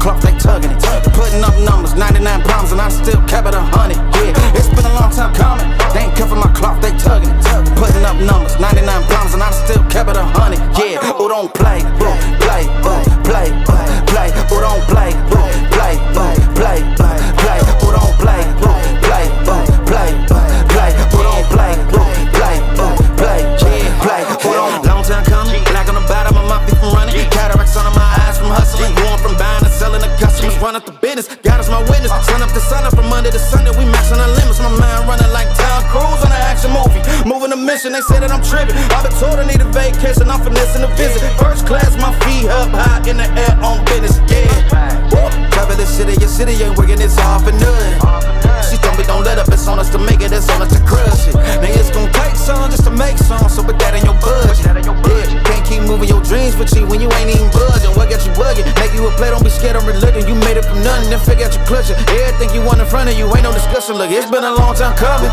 cloth, they tugging it. Putting up numbers, 99 problems, and I still kept it 100. Yeah, it's been a long time coming. They ain't covering my cloth, they tugging it. Putting up numbers, 99 problems, and I still kept it 100. Yeah, who don't play, boo, play, boo, play, play, who don't play, boo, play, boo, play, play, who don't play, boo, play, boo, play, play, who don't play, boo, play, boo, play, play, who don't. Long time coming, black on the bottom of my feet from running, cataracts under my eyes from hustling, going from buying to selling to customers, run up the business, God is my witness, sun up to sun up from Monday to Sunday, we maxing our limits, my mind running like Tom Cruise on an action movie, moving a mission, they say that I'm tripping, I've been told I need a vacation, I'm finessing a visit, first class, my feet up high in the air on business, yeah, cover the city, your city ain't working, it's all for nothing, she told me don't let up, it's on us to make it, it's on us to crush it, now it's gon' take some just to make some, so put that in your budget, yeah, can't keep moving your dreams for cheap when you ain't even budging, what got you bugging, make you a play, don't be scared of religion, you made it from nothing, then figure out your clutching, everything you want in front of you, ain't no discussion, look, it's been a long time coming.